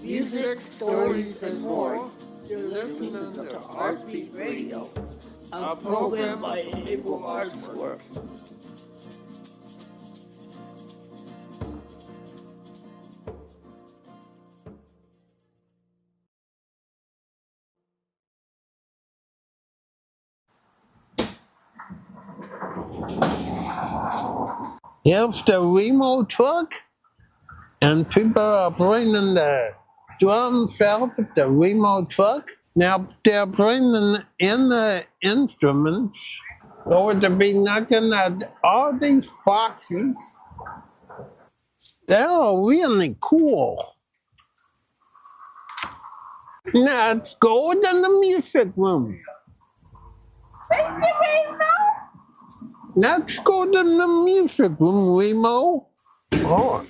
music, stories, and more. You're listening to Artbeat Radio, a program by Able Arts Work. Here's the Remo truck, and people are bringing the drums out of the Remo truck. Now they're bringing in the instruments. Going to be knocking at all these boxes. They're really cool. Now let's go to the music room. Thank you, Remo. Let's go to the music room, Remo. Oh,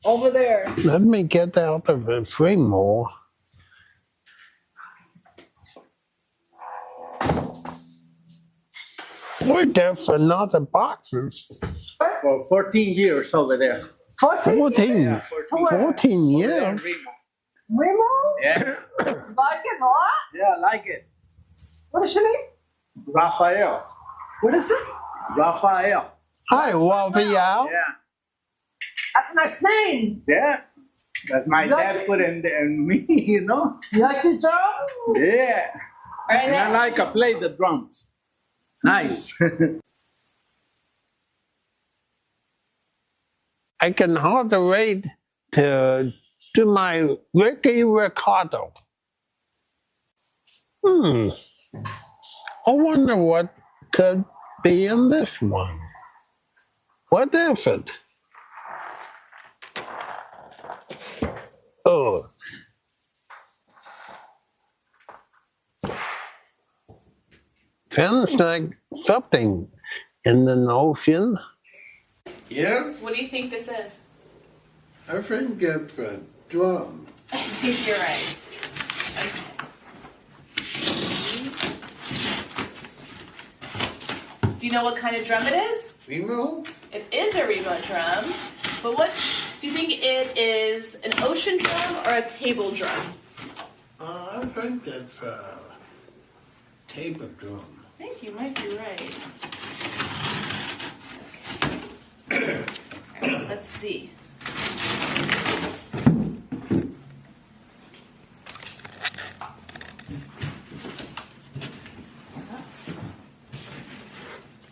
Over there. let me get out of the frame more. Boy, there's another boxes. For 14 years over there. 14 Yeah, 14 years. Remo? Yeah, Like it a lot? yeah, I like it. What is your name? Raphael. What is it? Raphael. Hi, Raphael. Yeah, That's a nice name. yeah. That's my dad put in me, you know? You like your drum? Yeah. All right, And I now. like to play the drums. Nice. I can hardly wait to do my Ricky Ricardo. I wonder what could be in this one. What is it? Oh. Sounds like something in the ocean. Yeah, What do you think this is? I think it's a drum. I think you're right. Okay. Do you know what kind of drum it is? Remo? It is a Remo drum, but what do you think it is? An ocean drum or a table drum? I think it's a table drum. I think you might be right. Okay. All right, let's see.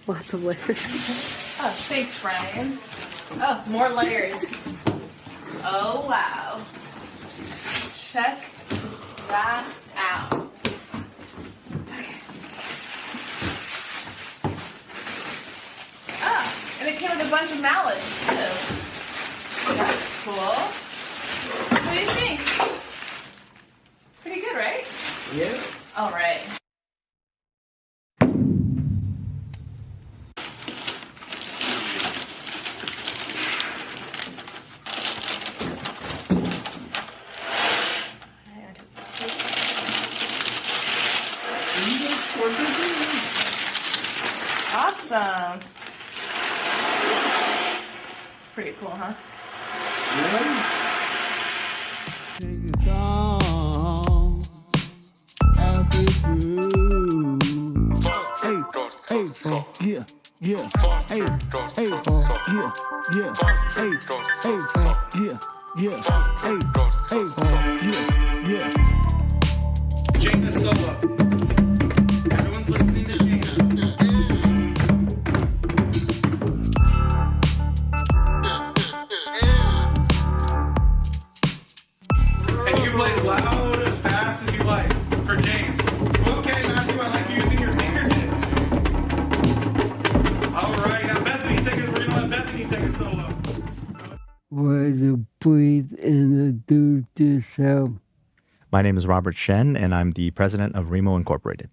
Lots of layers. Oh, thanks, Brian. Oh, more layers. Oh, wow. Check that out. Okay. Ah, and it came with a bunch of mallets, too. That's cool. What do you think? Pretty good, right? Yeah. All right. Awesome. Pretty cool, huh? Sing a song, I'll be through. Hey, hey, yeah, yeah. Hey, hey, yeah, yeah. Hey, hey, yeah, yeah. Hey, hey, yeah, yeah. Jane the solo. Everyone's listening to Jane. And you can play as loud, as fast as you like for James. Okay, Matthew, I like using your fingertips. All right, now Bethany, we're gonna let Bethany take a solo. Would you please introduce yourself? My name is Robert Shen, and I'm the president of Remo Incorporated.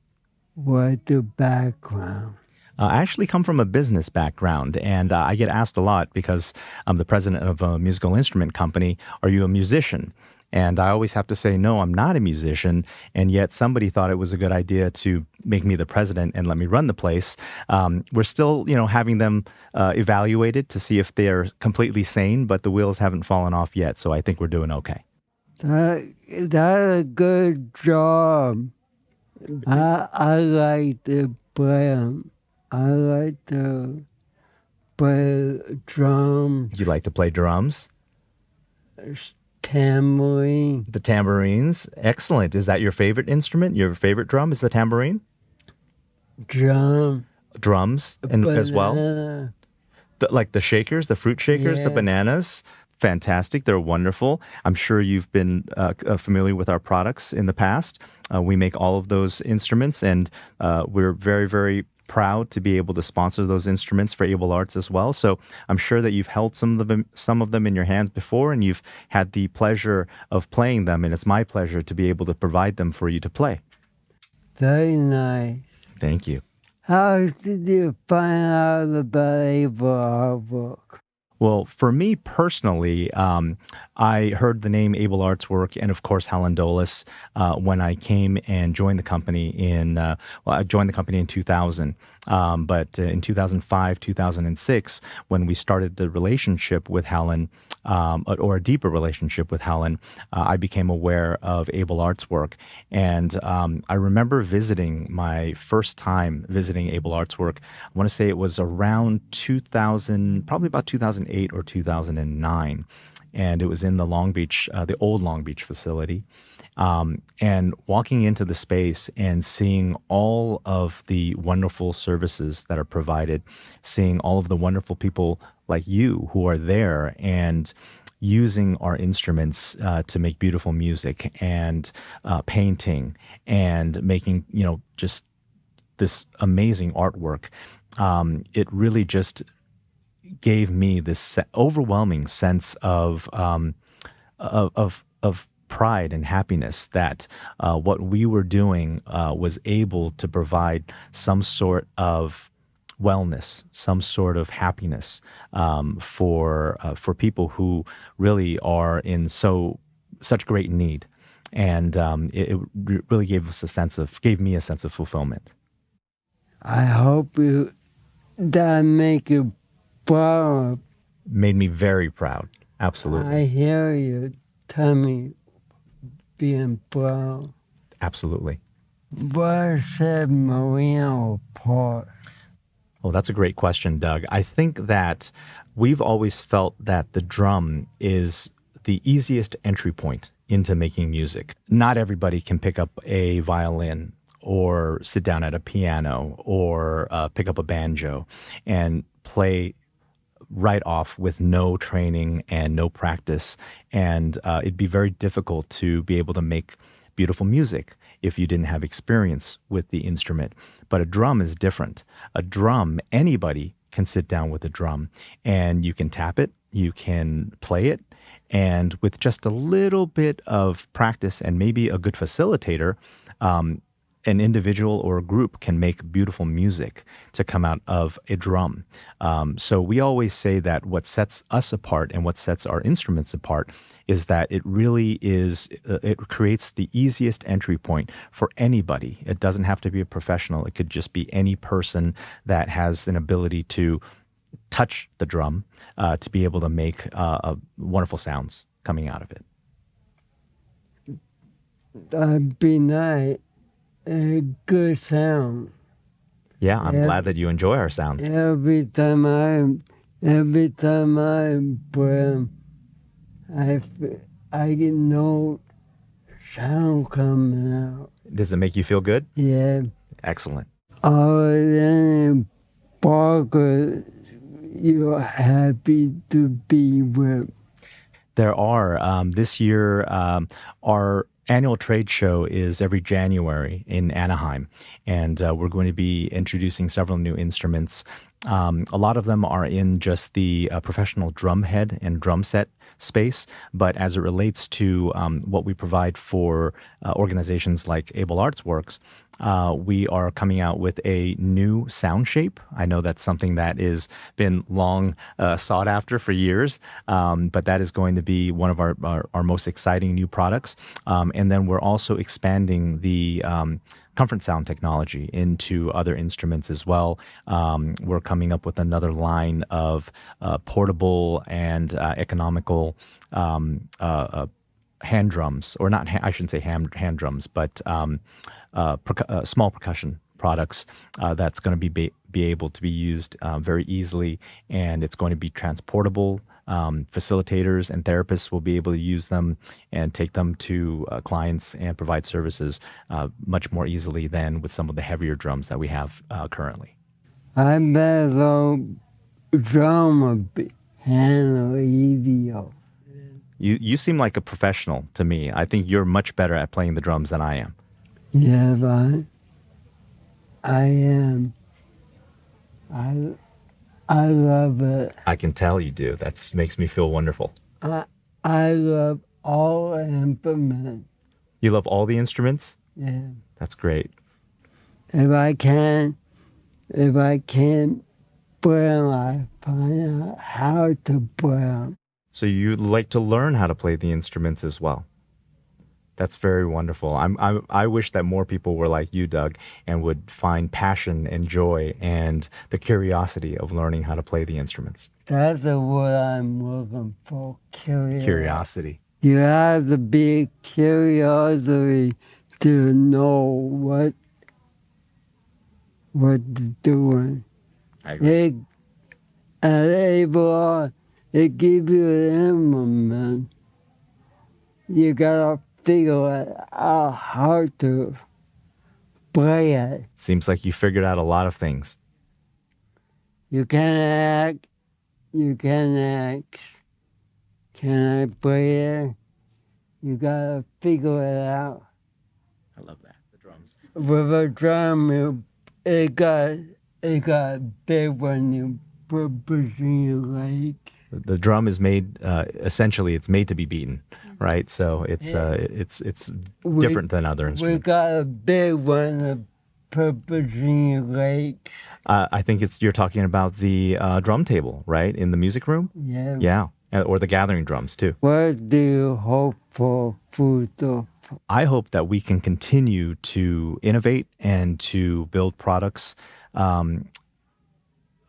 What's the background? I actually come from a business background, and I get asked a lot because I'm the president of a musical instrument company. Are you a musician? And I always have to say, no, I'm not a musician. And yet somebody thought it was a good idea to make me the president and let me run the place. We're still, having them evaluated to see if they're completely sane, but the wheels haven't fallen off yet. So I think we're doing okay. That's a good job. I like to play 'em. I like to play drums, You like to play drums? tambourine, The tambourines? Excellent. Is that your favorite instrument? Your favorite drum is the tambourine? drum, Drums and as well? banana. Like the shakers, the fruit shakers, the Yeah. bananas? Fantastic. They're wonderful. I'm sure you've been familiar with our products in the past. We make all of those instruments, and we're very, very proud to be able to sponsor those instruments for Able Arts as well. So I'm sure that you've held some of them in your hands before, and you've had the pleasure of playing them, and it's my pleasure to be able to provide them for you to play. Very nice. Thank you. How did you find out about Able Artwork? Well, for me personally, I heard the name Able Arts Work and, of course, Helen Dulles when I came and joined the company I joined the company in 2000. But in 2005, 2006, when we started the relationship with Helen, or a deeper relationship with Helen, I became aware of Able Arts Work. And I remember my first time visiting Able Arts Work. I want to say it was around 2000, probably about 2008 or 2009. And it was in the the old Long Beach facility. And walking into the space and seeing all of the wonderful services that are provided, seeing all of the wonderful people like you who are there and using our instruments to make beautiful music and painting and making, just this amazing artwork. It really just gave me this overwhelming sense of pride and happiness that what we were doing was able to provide some sort of wellness, some sort of happiness for people who really are in such great need, and it really gave me a sense of fulfillment. I hope that make you proud. Made me very proud. Absolutely. I hear you tell me being proud. Absolutely. What set Marino apart? Oh, that's a great question, Doug. I think that we've always felt that the drum is the easiest entry point into making music. Not everybody can pick up a violin or sit down at a piano or pick up a banjo and play right off with no training and no practice. And it'd be very difficult to be able to make beautiful music if you didn't have experience with the instrument. But a drum is different. A drum, anybody can sit down with a drum and you can tap it, you can play it, and with just a little bit of practice and maybe a good facilitator, an individual or a group can make beautiful music to come out of a drum. So we always say that what sets us apart and what sets our instruments apart is that it really is, it creates the easiest entry point for anybody. It doesn't have to be a professional. It could just be any person that has an ability to touch the drum to be able to make wonderful sounds coming out of it. That'd be nice. A good sound. Yeah, I'm glad that you enjoy our sounds. Every time I play, I get no sound coming out. Does it make you feel good? Yeah. Excellent. Then Parker, you're happy to be with. There are. This year, our annual trade show is every January in Anaheim, and we're going to be introducing several new instruments. A lot of them are in just the professional drum head and drum set space, but as it relates to what we provide for organizations like Able Arts Works, we are coming out with a new sound shape. I know that's something that has been long sought after for years, but that is going to be one of our most exciting new products. And then we're also expanding the comfort sound technology into other instruments as well. We're coming up with another line of portable and economical hand drums, or not, I shouldn't say hand drums, but small percussion products that's going to be able to be used very easily, and it's going to be transportable. Facilitators and therapists will be able to use them and take them to clients and provide services much more easily than with some of the heavier drums that we have currently. I bet drum a hand or EVO. You seem like a professional to me. I think you're much better at playing the drums than I am. Yeah, but I am. I love it. I can tell you do. That makes me feel wonderful. I love all instruments. You love all the instruments? Yeah. That's great. If I can't play them, I find out how to play them. So you like to learn how to play the instruments as well. That's very wonderful. I wish that more people were like you, Doug, and would find passion and joy and the curiosity of learning how to play the instruments. That's what I'm looking for, Curiosity. You have to be curiosity to know what you're doing. I agree. It gives you an implement. You gotta figure out how to play it. Seems like you figured out a lot of things. You can ask, can I play it? You gotta figure it out. I love that, the drums. With a drum, it got big when you put pushing your leg. The drum is made, essentially, it's made to be beaten, right? So it's different than other instruments. We got a big one to put pushing your leg. I think you're talking about the drum table, right? In the music room? Yeah. Yeah, or the gathering drums, too. What do you hope for future? I hope that we can continue to innovate and to build products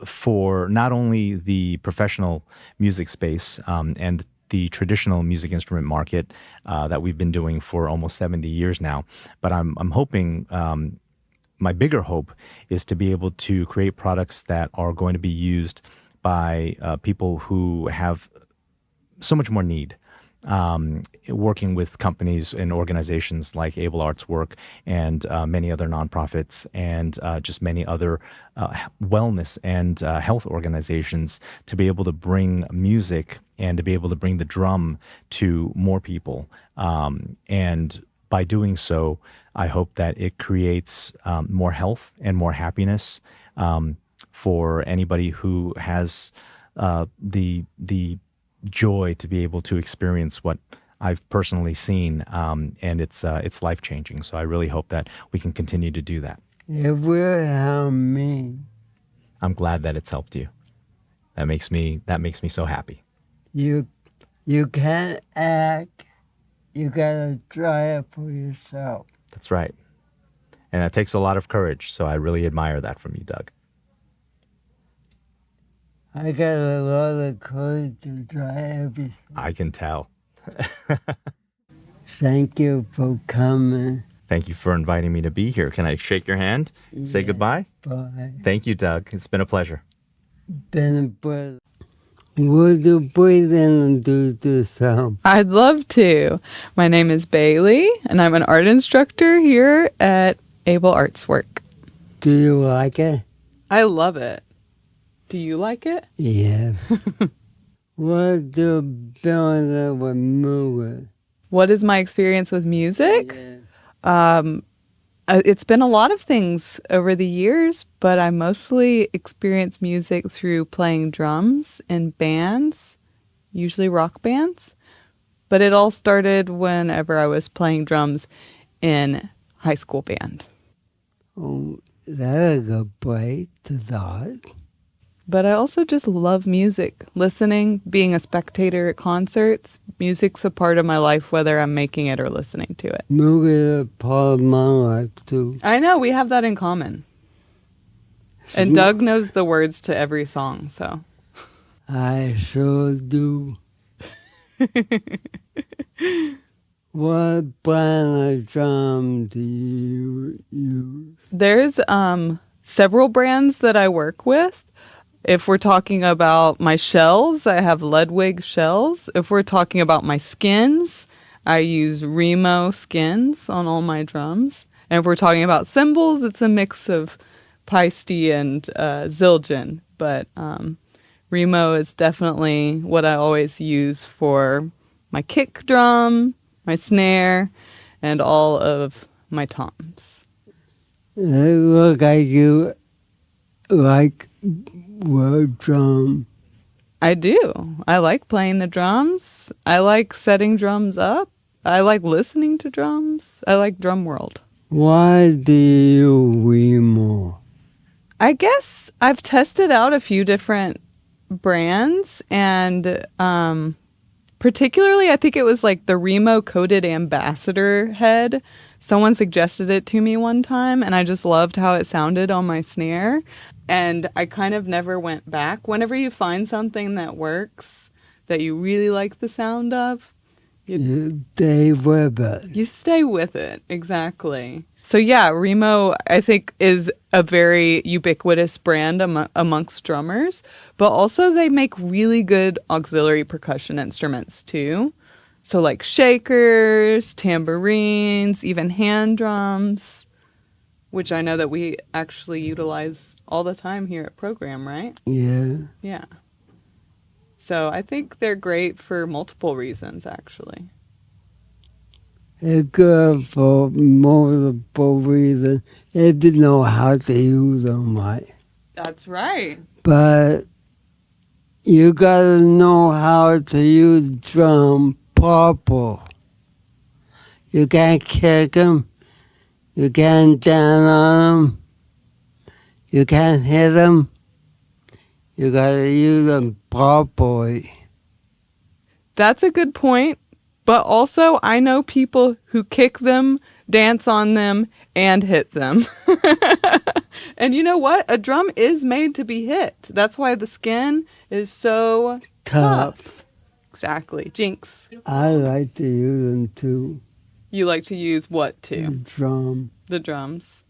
for not only the professional music space and the traditional music instrument market that we've been doing for almost 70 years now, but I'm hoping, my bigger hope is to be able to create products that are going to be used by people who have so much more need. Working with companies and organizations like Able Arts Work and many other nonprofits and just many other wellness and health organizations to be able to bring music and to be able to bring the drum to more people. And by doing so, I hope that it creates more health and more happiness for anybody who has the joy to be able to experience what I've personally seen, and it's life-changing. So I really hope that we can continue to do that. It will help me. I'm glad that it's helped you. That makes me so happy. You can't act. You gotta try it for yourself. That's right. And it takes a lot of courage, so I really admire that from you, Doug. I got a lot of courage to try everything. I can tell. Thank you for coming. Thank you for inviting me to be here. Can I shake your hand? Say goodbye? Bye. Thank you, Doug. It's been a pleasure. Been a pleasure. Would you please introduce yourself? I'd love to. My name is Bailey, and I'm an art instructor here at Able Arts Work. Do you like it? I love it. Do you like it? Yeah. What's your feeling with music? What is my experience with music? It's been a lot of things over the years, but I mostly experience music through playing drums in bands, usually rock bands. But it all started whenever I was playing drums in high school band. Oh, that's a good place to start. But I also just love music, listening, being a spectator at concerts. Music's a part of my life, whether I'm making it or listening to it. Music is a part of my life, too. I know, we have that in common. And Doug knows the words to every song, so. I sure do. What brand of drum do you use? There's several brands that I work with. If we're talking about my shells, I have Ludwig shells. If we're talking about my skins, I use Remo skins on all my drums. And if we're talking about cymbals, it's a mix of Paiste and Zildjian. But Remo is definitely what I always use for my kick drum, my snare, and all of my toms. It look like you like what drum? I do. I like playing the drums. I like setting drums up. I like listening to drums. I like drum world. Why do you Remo? I guess I've tested out a few different brands, and particularly I think it was like the Remo coated ambassador head. Someone suggested it to me one time, and I just loved how it sounded on my snare. And I kind of never went back. Whenever you find something that works, that you really like the sound of, You stay with it. you stay with it. Exactly. So yeah, Remo, I think, is a very ubiquitous brand amongst drummers, but also they make really good auxiliary percussion instruments too. So like shakers, tambourines, even hand drums, which I know that we actually utilize all the time here at Program, right? Yeah. Yeah. So I think they're great for multiple reasons, actually. It's good for multiple reasons if you know how to use them right. That's right. But you gotta know how to use drum proper. You can't kick them. You can't down on them. You can't hit them. You gotta use them properly. That's a good point. But also, I know people who kick them, dance on them, and hit them. And you know what? A drum is made to be hit. That's why the skin is so tough. Exactly. Jinx. I like to use them too. You like to use what too? Drum. The drums.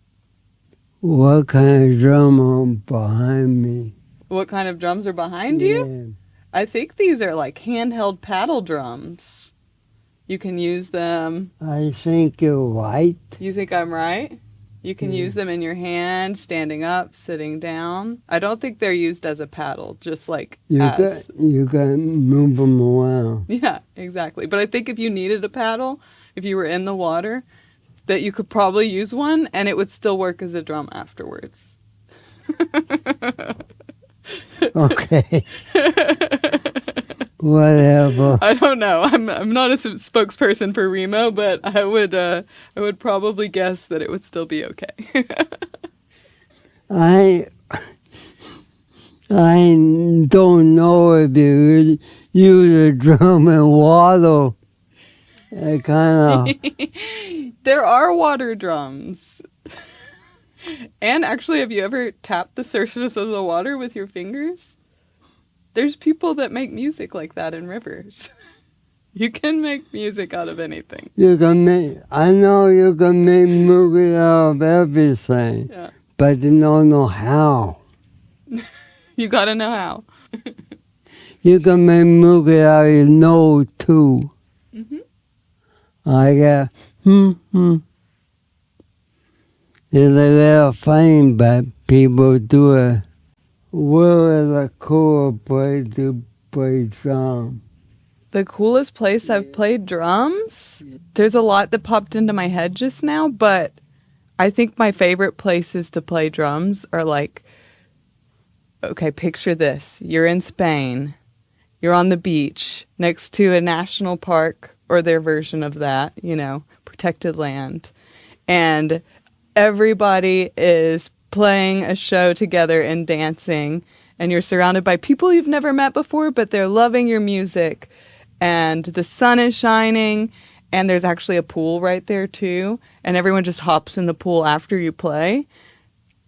What kind of drum are behind me? What kind of drums are behind you? I think these are like handheld paddle drums. You can use them. I think you're right. You think I'm right? You can use them in your hand, standing up, sitting down. I don't think they're used as a paddle, just like You can move them around. Yeah, exactly. But I think if you needed a paddle, if you were in the water, that you could probably use one and it would still work as a drum afterwards. Okay. Whatever. I don't know. I'm not a spokesperson for Remo, but I would probably guess that it would still be okay. I don't know if you use a drum and water. I kind of. There are water drums. And actually, have you ever tapped the surface of the water with your fingers? There's people that make music like that in rivers. You can make music out of anything. I know you can make music out of everything, but you don't know how. You gotta know how. You can make music out of your nose too. Mm-hmm. I got It's a little funny, but people do it. Where is a cool place to play drums? The coolest place I've played drums? There's a lot that popped into my head just now, but I think my favorite places to play drums are like, okay, picture this. You're in Spain. You're on the beach next to a national park or their version of that, protected land. And everybody is playing a show together and dancing, and you're surrounded by people you've never met before, but they're loving your music, and the sun is shining, and there's actually a pool right there too, and everyone just hops in the pool after you play.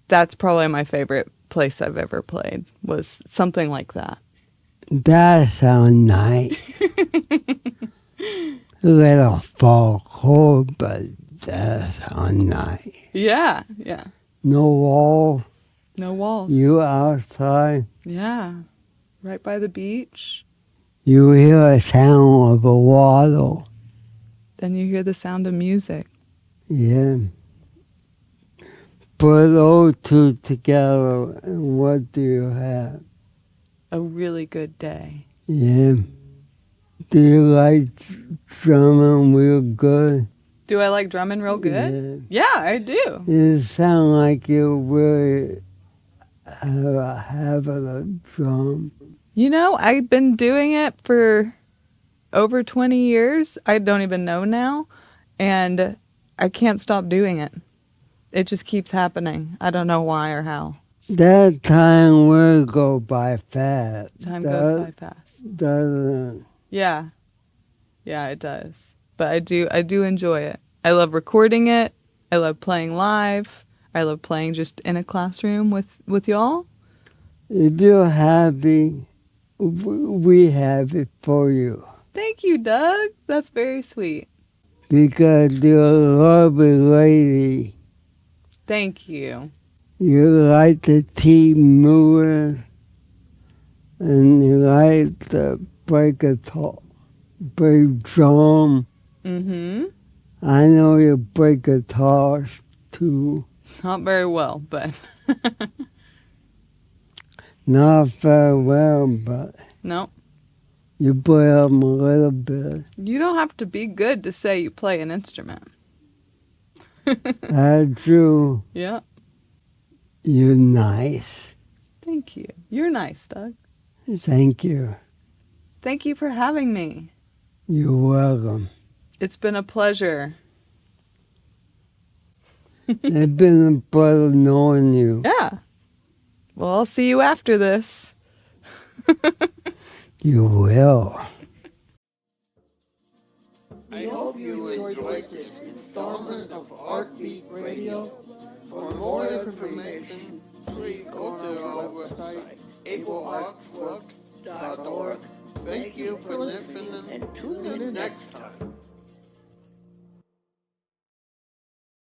That's probably my favorite place I've ever played, was something like that. That sounds nice. little fall cold, but that's all night. Yeah. No wall. No walls. You outside. Yeah. Right by the beach. You hear a sound of a water. Then you hear the sound of music. Yeah. Put those two together, and what do you have? A really good day. Yeah. Do you like drumming real good? Do I like drumming real good? Yeah, I do. You sound like you really have a habit of drum. You know, I've been doing it for over 20 years. I don't even know now. And I can't stop doing it. It just keeps happening. I don't know why or how. That time will go by fast. Time goes by fast. Doesn't it? Yeah. Yeah, it does. But I do enjoy it. I love recording it. I love playing live. I love playing just in a classroom with y'all. If you're happy, we have it for you. Thank you, Doug. That's very sweet. Because you're a lovely lady. Thank you. You like to keep moving, and you like to break drum. Mm-hmm. I know you break guitars too. Not very well, but... Not very well, but... No. You play them a little bit. You don't have to be good to say you play an instrument. That's true. Yeah. You're nice. Thank you. You're nice, Doug. Thank you. Thank you for having me. You're welcome. It's been a pleasure. It's been a pleasure knowing you. Yeah. Well, I'll see you after this. You will. I hope you enjoyed this installment of Artbeat Radio. For more information, please go to our website, ableartwork.org. Thank you for listening and tune in next time.